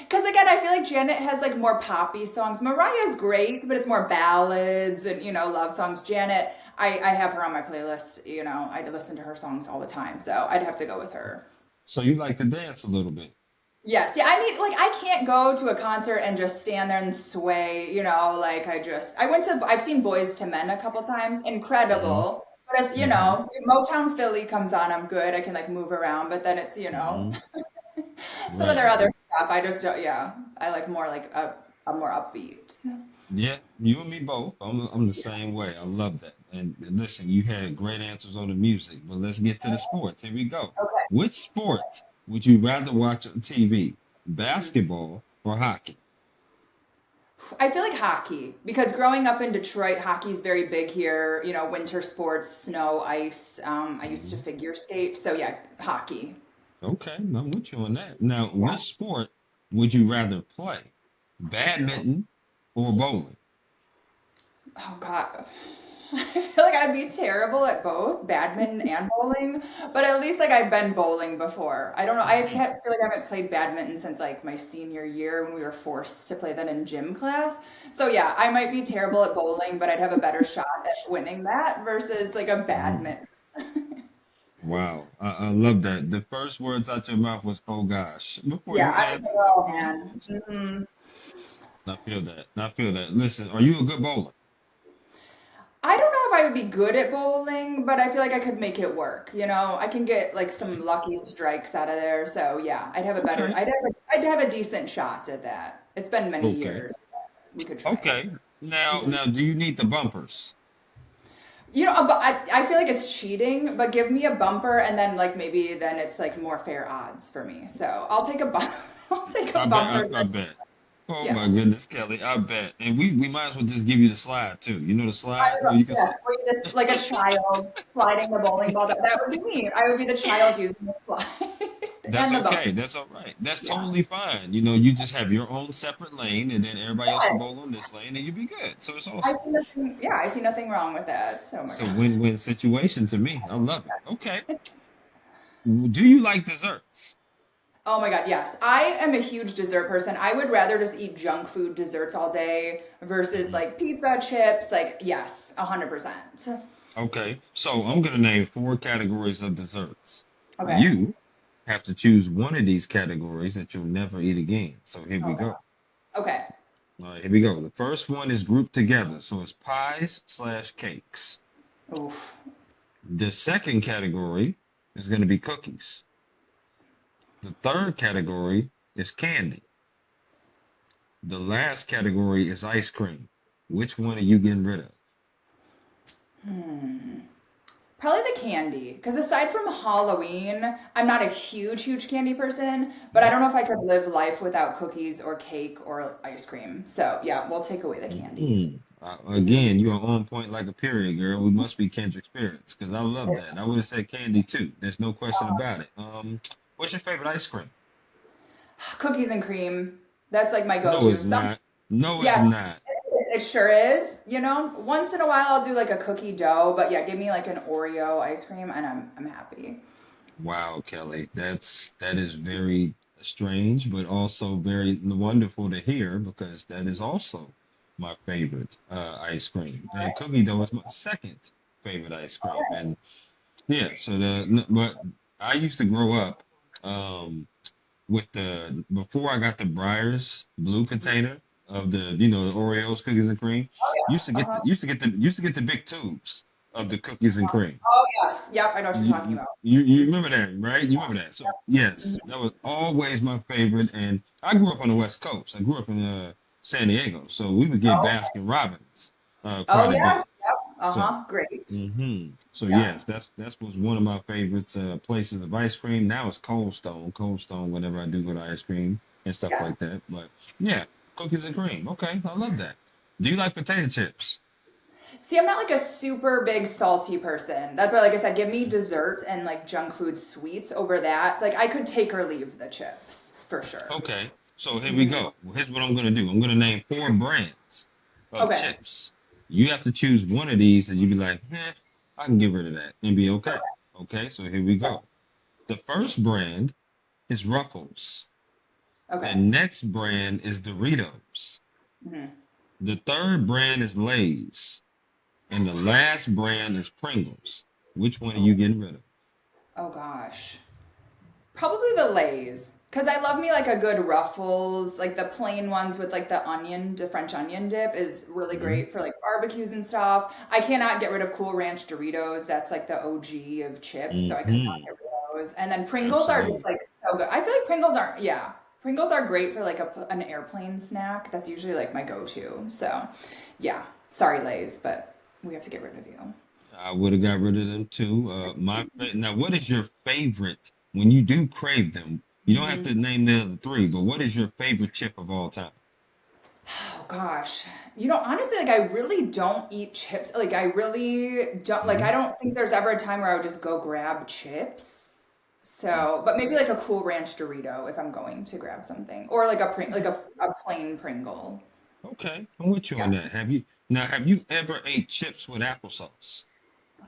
because again, I feel like Janet has like more poppy songs. Mariah's great, but it's more ballads and love songs. Janet, I have her on my playlist. I listen to her songs all the time, so I'd have to go with her. So you like to dance a little bit. Yes, yeah, I need like I can't go to a concert and just stand there and sway, like I've seen Boys to Men a couple times, Hmm incredible. But as hmm Motown Philly comes on, I'm good. I can like move around, but then it's, hmm some of Right. their other stuff. I just don't, yeah. I like more like a more upbeat. Yeah, you and me both. I'm the same way. I love that. And listen, you had great answers on the music, but let's get to the sports. Here we go. Okay. Which sport would you rather watch on TV? Basketball or hockey? I feel like hockey because growing up in Detroit, hockey's very big here. Winter sports, snow, ice. I used to Mhm. figure skate, so yeah, hockey. Okay, I'm with you on that. Now, Yeah. which sport would you rather play? Badminton or bowling? Oh God. I feel like I'd be terrible at both badminton and bowling, but at least like I've been bowling before. I don't know. Feel like I haven't played badminton since like my senior year when we were forced to play that in gym class. So yeah, I might be terrible at bowling, but I'd have a better shot at winning that versus like a Mhm. badminton. Wow, I love that. The first words out your mouth was "Oh gosh" before Yeah, you I was like, answered. oh Before you man. answered. I feel that. I feel that. Listen, are you a good bowler? I don't know if I would be good at bowling, but I feel like I could make it work. I can get like some Okay. lucky strikes out of there. So yeah, Okay. I'd have a decent shot at that. It's been many Okay. years. We could try it. Okay. Now, Mhm. do you need the bumpers? But I feel like it's cheating, but give me a bumper and then like maybe then it's like more fair odds for me. So I'll take a bump. I'll take a I bet. bumper. I bet. Oh Yeah. my goodness, Kelly, I bet. And we might as well just give you the slide too. You know the I slide where was, you can yes, slide. or you just like a child sliding the bowling ball. That would be me. I would be the child using the slide That's and the bumper. okay. That's all right. That's Yeah. totally fine. You just have your own separate lane, and then everybody else will Yes. bowl on this lane, and you'll be good. So it's I awesome. see nothing. Yeah, I see nothing wrong with that. So, oh my It's a God. win-win situation to me. I love it. Okay. Do you like desserts? Oh my God, yes. I am a huge dessert person. I would rather just eat junk food desserts all day versus Mhm. like pizza, chips. Like, yes, 100%. Okay, so I'm gonna name four categories of desserts. Okay. You have to choose one of these categories that you'll never eat again. So here we Oh go. God. Okay. All right, here we go. The first one is grouped together, so it's pies slash cakes. Oof. The second category is going to be cookies. The third category is candy. The last category is ice cream. Which one are you getting rid of? Probably the candy. Because aside from Halloween, I'm not a huge candy person, but I Yep. don't know if I could live life without cookies or cake or ice cream. So yeah, we'll take away the candy. Again, you are on point like a period, girl. We must be kindred spirits because I love that. I would have said candy too. There's no question about it. What's your favorite ice cream? Cookies and cream. That's like my No, go-to. it's not. No, it's Yes, not. it sure is. You know, once in a while I'll do like a cookie dough, but yeah, give me like an Oreo ice cream and I'm happy. Wow, Kelly, that is very strange, but also very wonderful to hear because that is also my favorite ice cream. And cookie dough is my second favorite ice cream. And yeah, so but I used to grow up with the before I got the Breyers blue container of the Oreos cookies and cream. Oh yeah. Uh-huh. Used to get the big tubes of the cookies and cream. Oh yes. Yep, I know what you're talking You, about. you remember that, right? You remember that. So yes, Mhm. that was always my favorite. And I grew up on the West Coast. I grew up in San Diego, so we would get Oh, Baskin Robbins oh quite a yes. bit. Yep. So Uh-huh. Great. so Yeah. yes, that's was one of my favorites places of ice cream. Now it's Cold Stone. Cold Stone whenever I do go to ice cream and stuff Yeah. like that. But yeah, cookies and cream. Okay, I love that. Do you like potato chips? See, I'm not like a super big salty person. That's why, like I said, give me dessert and like junk food sweets over that. It's like I could take or leave the chips for sure. Okay, so here we Mhm. go. Well, here's what I'm gonna do. I'm gonna name four brands of Okay. chips. You have to choose one of these, and you be like, I can get rid of that and be okay. Okay. Okay, so here we go. The first brand is Ruffles. The Okay. next brand is Doritos. Mhm. The third brand is Lay's, and the last brand is Pringles. Which one are you Oh, getting rid of? oh gosh. Probably the Lay's. Because I love me like a good Ruffles, like the plain ones with like the onion, the French onion dip is really Hmm. great for like barbecues and stuff. I cannot get rid of Cool Ranch Doritos. That's like the OG of chips, so I could not Hmm. get rid of those. And then Pringles are just Absolutely. like so good. I feel like Pringles aren't, yeah. Pringles are great for like an airplane snack. That's usually like my go-to. So, yeah. Sorry, Lay's, but we have to get rid of you. I would have got rid of them too. Now, what is your favorite when you do crave them? You don't have Mhm. to name the other three, but what is your favorite chip of all time? Oh gosh. You know, honestly, like I really don't eat chips. Like I really don't like I Hmm. don't think there's ever a time where I would just go grab chips. So, but maybe like a Cool Ranch Dorito if I'm going to grab something. Or like a plain Pringle. Okay, I'm with you Yeah. on that. Have you ever ate chips with applesauce?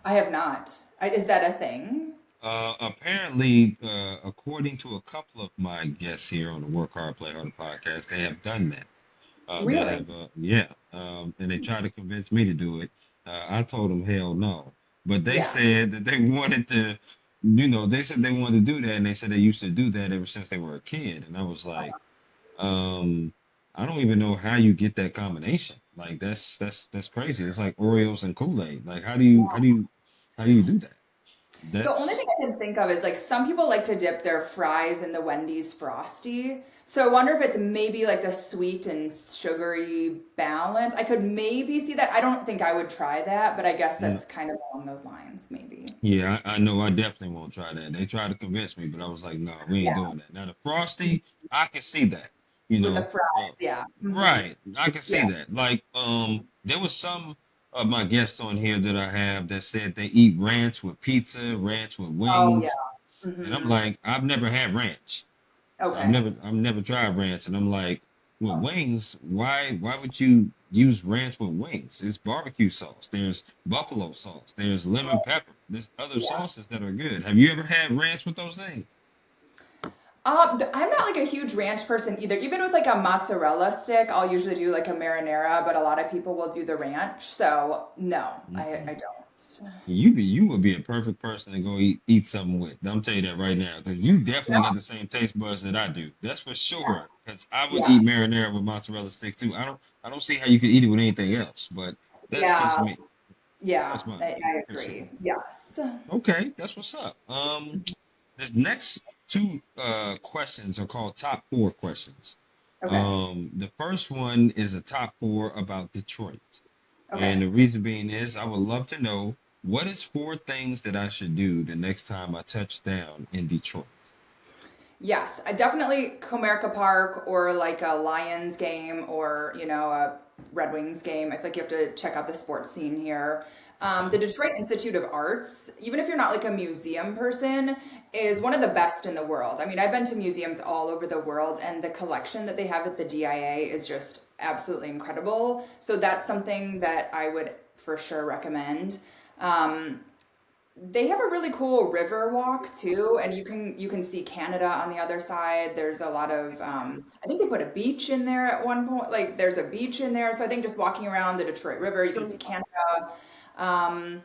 I have not. Is that a thing? Apparently, according to a couple of my guests here on the Work Hard, Play Hard podcast, they have done that. They Really? have, yeah, and they tried to convince me to do it. I told them hell no, but they Yeah. said that they wanted to, they said they wanted to do that, and they said they used to do that ever since they were a kid, and I was like, um, I don't even know how you get that combination. Like that's crazy. It's like Oreos and Kool-Aid. Like how do you do that? The only That's thing I can think of is like some people like to dip their fries in the Wendy's Frosty. So I wonder if it's maybe like the sweet and sugary balance. I could maybe see that. I don't think I would try that, but I guess no, that's kind of along those lines, maybe. yeah, I know I definitely won't try that. They tried to convince me, but I was like, no, we ain't Yeah, doing that. Now the Frosty, I can see that, you with the know. fries. Yeah. Right. I can see Yeah. that. Like, there was some of my guests on here that I have that said they eat ranch with pizza, ranch with Oh wings, yeah. and I'm Hmm. like, I've never had ranch. Okay. I've never tried ranch, and I'm like, with wings, why would you use ranch with wings? It's barbecue sauce. There's buffalo sauce. There's lemon pepper. There's other Yeah. sauces that are good. Have you ever had ranch with those things? I'm not like a huge ranch person either. Even with like a mozzarella stick, I'll usually do like a marinara, but a lot of people will do the ranch. So no, I Mm-mm. don't. You would be a perfect person to go eat something with. I'm tell you that right now, because you definitely got Yeah. the same taste buds that I do. That's for Yes. sure. Because I would eat Yes. marinara with mozzarella sticks too. I don't see how you could eat it with anything else. But that's just Yeah. me. Yeah. That's my I for sure. agree. Yes. Okay, that's what's up. This next two questions are called top four questions. Okay. The first one is a top four about Detroit. Okay. And the reason being is I would love to know what is four things that I should do the next time I touch down in Detroit. Yes, I definitely Comerica Park or like a Lions game or, a Red Wings game. I feel like you have to check out the sports scene here. The Okay. Detroit Institute of Arts, even if you're not like a museum person, is one of the best in the world. I mean, I've been to museums all over the world, and the collection that they have at the DIA is just absolutely incredible. So that's something that I would for sure recommend. Um, they have a really cool river walk too, and you can see Canada on the other side. There's a lot of I think they put a beach in there at one point. Like there's a beach in there, so I think just walking around the Detroit River, you can see So, Canada. Um,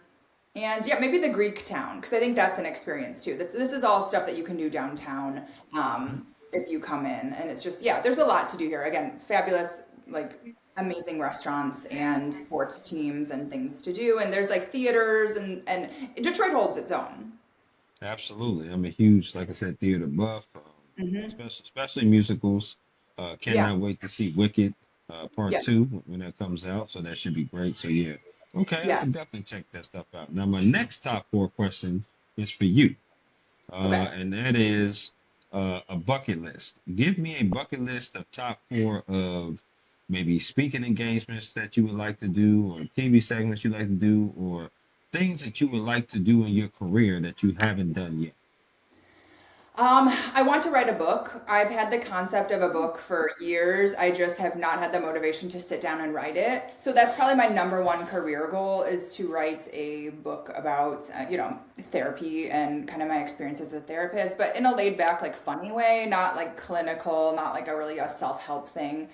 and yeah, maybe the Greek town because I think that's an experience too. This is all stuff that you can do downtown if you come in, and it's just yeah, there's a lot to do here. Again, fabulous like amazing restaurants and sports teams and things to do, and there's like theaters and Detroit holds its own. absolutely. I'm a huge, like I said, theater buff, Hmm. especially musicals. Yeah, Cannot wait to see Wicked Part yeah, 2 when that comes out. So that should be great. So, yeah. Okay, I can yes. definitely check that stuff out. Now, my next top four question is for you. Okay. And that is a bucket list. Give me a bucket list of top four of maybe speaking engagements that you would like to do, or TV segments you like to do, or things that you would like to do in your career that you haven't done yet. I want to write a book. I've had the concept of a book for years. I just have not had the motivation to sit down and write it. So that's probably my number one career goal is to write a book about, therapy and kind of my experience as a therapist, but in a laid back, like funny way, not like clinical, not like a really a self-help thing.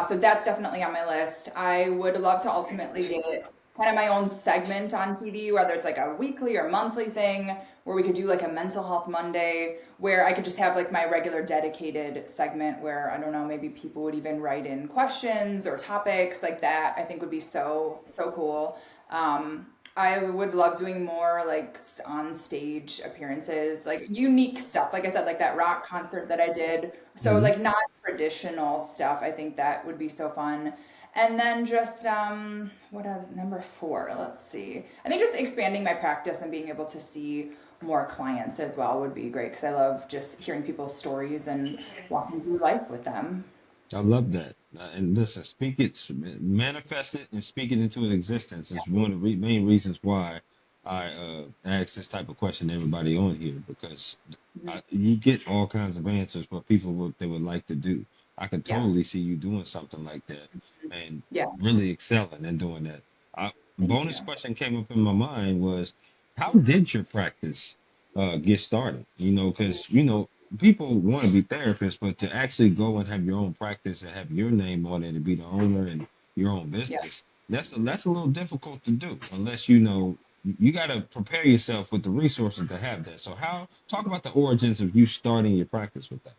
So that's definitely on my list. I would love to ultimately get kind of my own segment on TV, whether it's like a weekly or monthly thing where we could do like a mental health Monday where I could just have like my regular dedicated segment where I don't know, maybe people would even write in questions or topics like that. I think would be so, so cool. I would love doing more like on stage appearances, like unique stuff. Like I said, like that rock concert that I did. So Mhm. like not traditional stuff. I think that would be so fun. And then just what number four? Let's see. I think just expanding my practice and being able to see more clients as well would be great because I love just hearing people's stories and walking through life with them. I love that. And listen, speak it, manifest it, and speak it into existence is one of the main reasons why I ask this type of question to everybody on here because Mhm. you get all kinds of answers what people they would like to do. I could Yeah. totally see you doing something like that and Yeah. really excelling and doing that. Thank Bonus you. question came up in my mind was, how did your practice get started? Because people want to be therapists, but to actually go and have your own practice and have your name on it and be the owner and your own Yeah. business, that's a little difficult to do unless you got to prepare yourself with the resources to have that. So how talk about the origins of you starting your practice with that.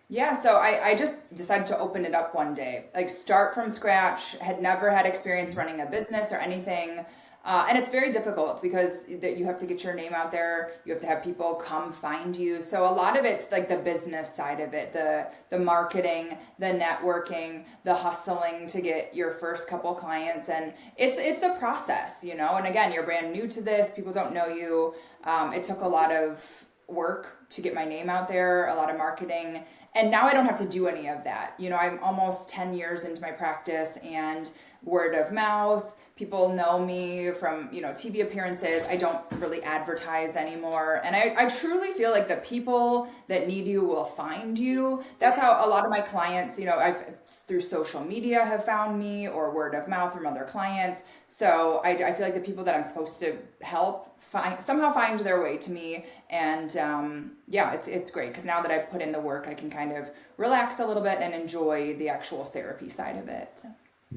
Yeah, so I just decided to open it up one day, like start from scratch, had never had experience running a business or anything. And it's very difficult because you have to get your name out there. You have to have people come find you. So a lot of it's like the business side of it, the marketing, the networking, the hustling to get your first couple clients. And it's a process, you know. And again, you're brand new to this. People don't know you. It took a lot of work to get my name out there, a lot of marketing, and now I don't have to do any of that. I'm almost 10 years into my practice and word of mouth, people know me from, TV appearances. I don't really advertise anymore. And I truly feel like the people that need you will find you. That's how a lot of my clients, I've through social media have found me or word of mouth from other clients. So I feel like the people that I'm supposed to help somehow find their way to me. And Yeah, it's great because now that I've put in the work, I can kind of relax a little bit and enjoy the actual therapy side of it.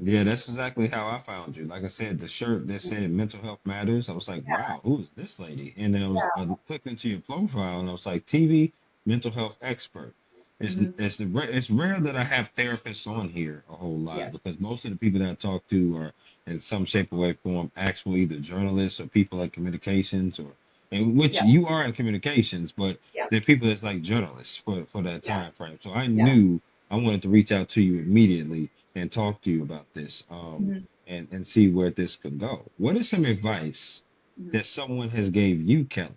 Yeah, that's exactly how I found you. Like I said, the shirt that said mental health matters. I was like, wow, who is this lady? And then I clicked into your profile and I was like, TV mental health expert. Hmm. It's rare that I have therapists on here a whole Yeah, lot because most of the people that I talk to are in some shape or way form actual either journalists or people like communications or in which yeah, you are in communications, but yeah, they're people that's like journalists for that time yes, frame. So I yeah. knew I wanted to reach out to you immediately and talk to you about this Mhm, and see where this could go. What is some advice mhm, that someone has gave you, Kelly,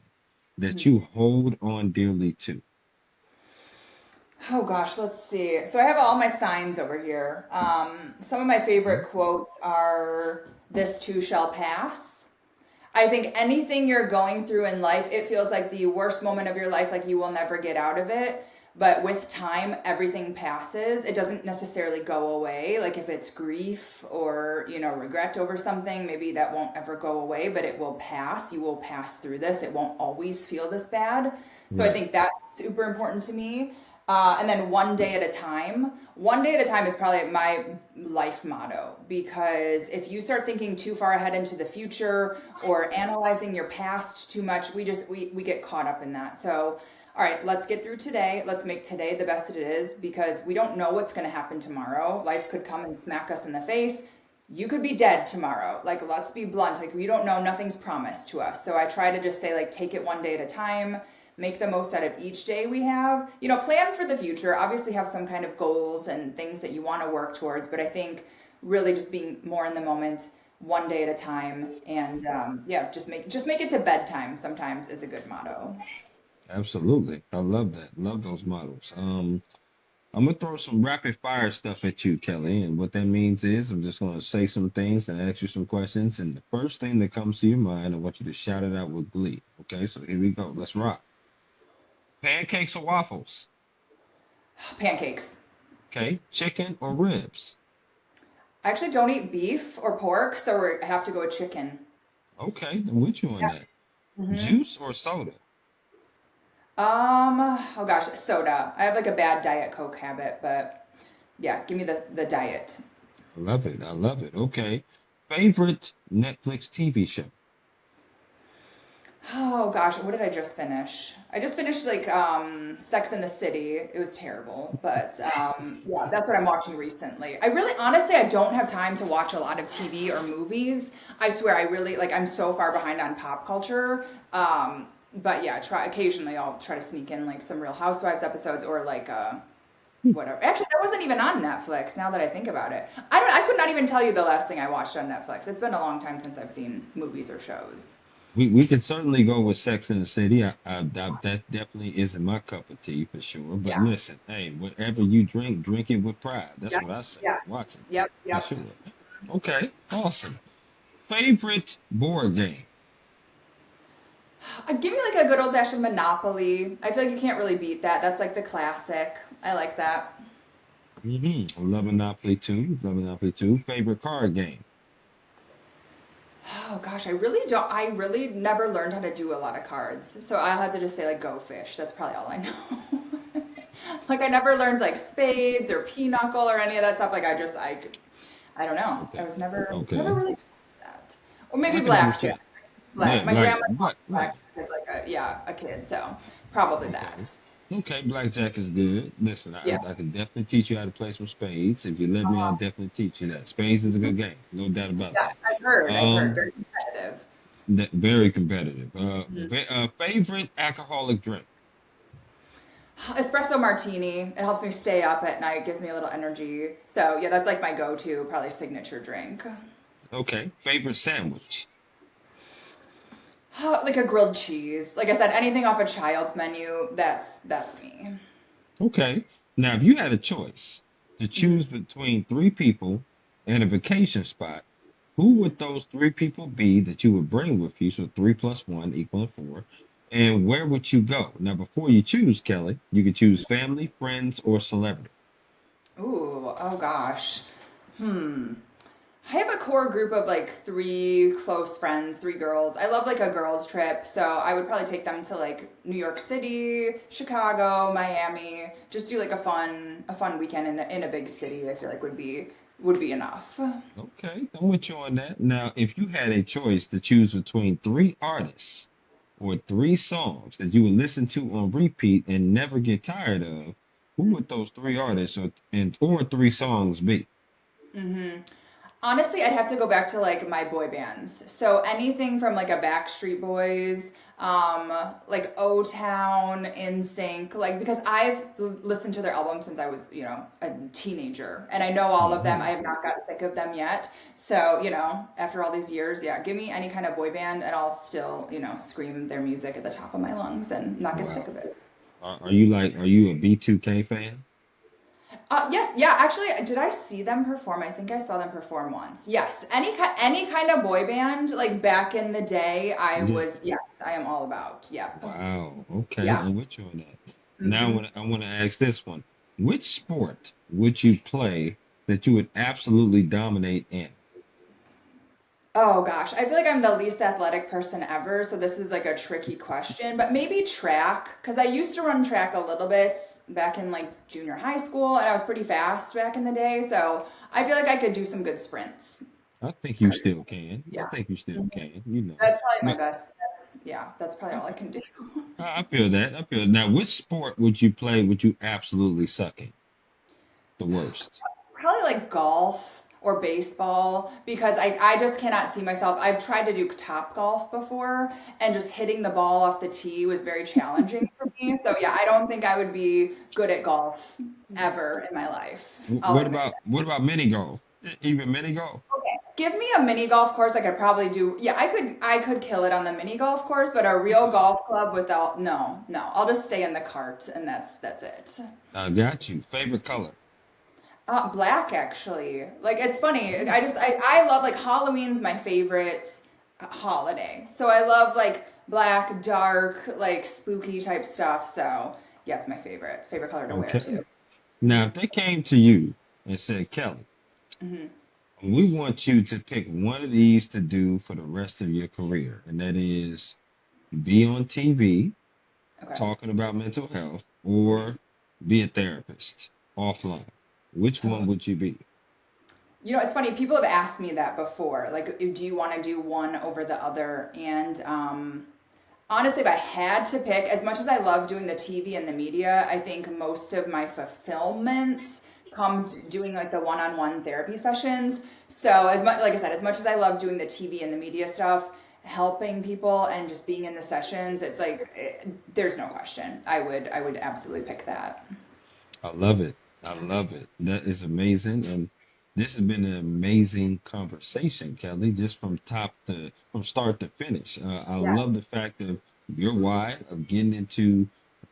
that mhm. you hold on dearly to? Oh gosh, let's see. So I have all my signs over here. Some of my favorite Mhm. quotes are "This too shall pass." I think anything you're going through in life, it feels like the worst moment of your life, like you will never get out of it. But with time, everything passes. It doesn't necessarily go away. Like if it's grief or, regret over something, maybe that won't ever go away, but it will pass. You will pass through this. It won't always feel this bad. So I Right. think that's super important to me. And then one day at a time. One day at a time is probably my life motto because if you start thinking too far ahead into the future or analyzing your past too much, we get caught up in that. So, all right, let's get through today. Let's make today the best it is because we don't know what's going to happen tomorrow. Life could come and smack us in the face. You could be dead tomorrow. Like, let's be blunt. Like, we don't know. Nothing's promised to us. So I try to just say, like, take it one day at a time, make the most out of each day we have. Plan for the future. Obviously, have some kind of goals and things that you want to work towards. But I think really just being more in the moment, one day at a time, and yeah, just make it to bedtime. Sometimes is a good motto. Absolutely. I love that. Love those models. I'm gonna throw some rapid fire stuff at you, Kelly. And what that means is I'm just gonna say some things and ask you some questions. And the first thing that comes to your mind, I want you to shout it out with glee. Okay, so here we go. Let's rock. Pancakes or waffles? Pancakes. Okay, chicken or ribs? I actually don't eat beef or pork, so I have to go with chicken. Okay, I'm with you on Yeah. that. Hmm. Juice or soda? Oh gosh, soda. I have like a bad Diet Coke habit, but yeah, give me the diet. I love it. I love it. Okay. Favorite Netflix TV show? Oh gosh, what did I just finish? I just finished like Sex in the City. It was terrible, but yeah, that's what I'm watching recently. I really honestly I don't have time to watch a lot of TV or movies. I swear I really like I'm so far behind on pop culture. But yeah, try occasionally I'll try to sneak in like some Real Housewives episodes or like whatever. Actually, that wasn't even on Netflix now that I think about it. I could not even tell you the last thing I watched on Netflix. It's been a long time since I've seen movies or shows. We can certainly go with Sex in the City. That definitely isn't my cup of tea for sure. But Yeah. listen, hey, whatever you drink, drink it with pride. That's Yeah. what I say. Yes. Watching Yep. for Yep. sure. Okay, awesome. Favorite board game? Give me like a good old fashioned Monopoly. I feel like you can't really beat that. That's like the classic. I like that. Love Monopoly too. Love Monopoly too. Favorite card game? Oh gosh, I really don't. I really never learned how to do a lot of cards, so I'll have to just say like Go Fish. That's probably all I know. Like I never learned like spades or pinochle or any of that stuff. Like I don't know. I Okay, was never okay. really taught that. Or maybe I can blackjack. understand. Yeah, My grandma taught black, me black. blackjack as like a kid, so probably Okay. that. Okay, blackjack is good. Listen, Yeah. I can definitely teach you how to play some spades. If you let me, I'll definitely teach you that. Spades is a good game, no doubt about that. Yes, I've heard. I've heard. Um, Very competitive. that very competitive. Mhm. Favorite alcoholic drink? Espresso martini. It helps me stay up at night, gives me a little energy. So yeah, that's like my go-to, probably signature drink. Okay. Favorite sandwich? Like a grilled cheese. Like I said, anything off a child's menu, that's me. Okay. Now, if you had a choice to choose Mhm. between three people and a vacation spot, who would those three people be that you would bring with you? So three plus one equaling four. And where would you go? Now, before you choose, Kelly, you could choose family, friends, or celebrity. Ooh, oh gosh. Hmm. I have a core group of like three close friends, three girls. I love like a girls trip, so I would probably take them to like New York City, Chicago, Miami. Just do like a fun weekend in a big city. I feel like would be enough. Okay, I'm with you on that. Now, if you had a choice to choose between three artists or three songs that you would listen to on repeat and never get tired of, who would those three artists or three songs be? Mm-hmm. Honestly, I'd have to go back to like my boy bands. So anything from like a Backstreet Boys, like O Town, NSYNC, like because I've listened to their albums since I was, a teenager, and I know all of them. I Hmm. have not got sick of them yet. So, after all these years, yeah, give me any kind of boy band, and I'll still, scream their music at the top of my lungs and not get sick Wow. of it. Are you a B2K fan? Yes, yeah. Actually, did I see them perform? I think I saw them perform once. Yes, any kind of boy band, like back in the day, I Yeah. was. Yes, I am all about. Yep. Wow. Okay, Yeah. I'm with you on that. Now hmm I want to ask this one. Which sport would you play that you would absolutely dominate in? Oh gosh, I feel like I'm the least athletic person ever, so this is like a tricky question. But maybe track, because I used to run track a little bit back in like junior high school, and I was pretty fast back in the day. So I feel like I could do some good sprints. I think you still can. I Yeah. think you still Mhm. can, you know. That's probably my Now, best. That's probably all I can do. I feel that. I feel now which sport would you play would you absolutely suck in? The worst. Probably like golf or baseball because I just cannot see myself. I've tried to do top golf before and just hitting the ball off the tee was very challenging for me. So yeah, I don't think I would be good at golf ever in my life. I'll admit. What about mini golf? Even mini golf? Okay. Give me a mini golf course I could probably do. Yeah, I could kill it on the mini golf course, but a real golf club without no, no. I'll just stay in the cart and that's it. I got you. Favorite color? Black actually. Like it's funny. I love like Halloween's my favorite holiday. So I love like black, dark, like spooky type stuff. So yeah, it's my favorite color to wear Okay. too. Now, if they came to you and said, Kelly, hmm we want you to pick one of these to do for the rest of your career, and that is be on TV Okay. talking about mental health or be a therapist offline. Which one Oh. would you be? It's funny. People have asked me that before. Like, do you want to do one over the other? And honestly, if I had to pick, as much as I love doing the TV and the media, I think most of my fulfillment comes doing like the one-on-one therapy sessions. So as much, like I said, as much as I love doing the TV and the media stuff, helping people and just being in the sessions, it's like there's no question. I would absolutely pick that. I love it. I love it. That is amazing. And this has been an amazing conversation, Kelly, just from start to finish. I Yeah. love the fact of your why of getting into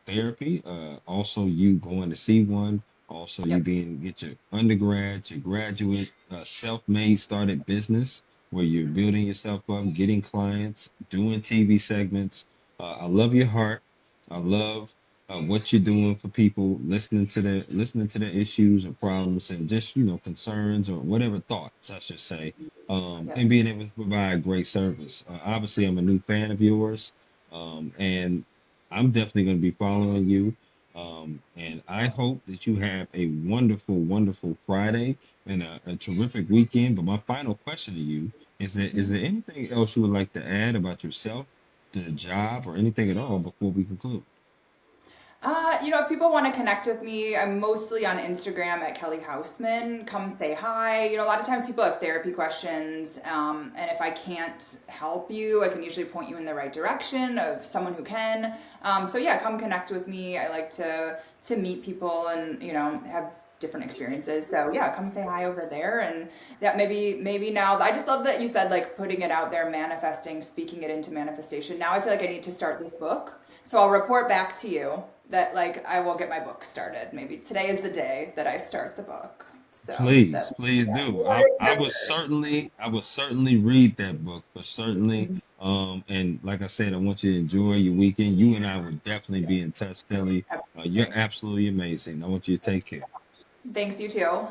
therapy. Also, you going to see one. Also, you Yep. get your undergrad, your graduate, self-made started business where you're building yourself up, getting clients, doing TV segments. I love your heart. I love what you're doing for people, listening to their issues or problems and just concerns or whatever thoughts I should say, Yep. and being able to provide great service. Obviously, I'm a new fan of yours, and I'm definitely going to be following you. And I hope that you have a wonderful, wonderful Friday and a terrific weekend. But my final question to you is there anything else you would like to add about yourself, the job, or anything at all before we conclude? If people want to connect with me, I'm mostly on Instagram at Kelly Houseman. Come say hi. A lot of times people have therapy questions, and if I can't help you, I can usually point you in the right direction of someone who can. So yeah, come connect with me. I like to meet people and have different experiences. So yeah, come say hi over there, and yeah, maybe now. I just love that you said like putting it out there, manifesting, speaking it into manifestation. Now I feel like I need to start this book. So I'll report back to you that like I will get my book started. Maybe today is the day that I start the book. So Please, that's please yeah. do. Characters. I will certainly read that book for certainly. And like I said, I want you to enjoy your weekend. You and I will definitely be in touch, Kelly. You're Absolutely. absolutely amazing. I want you to take care. Thanks you too.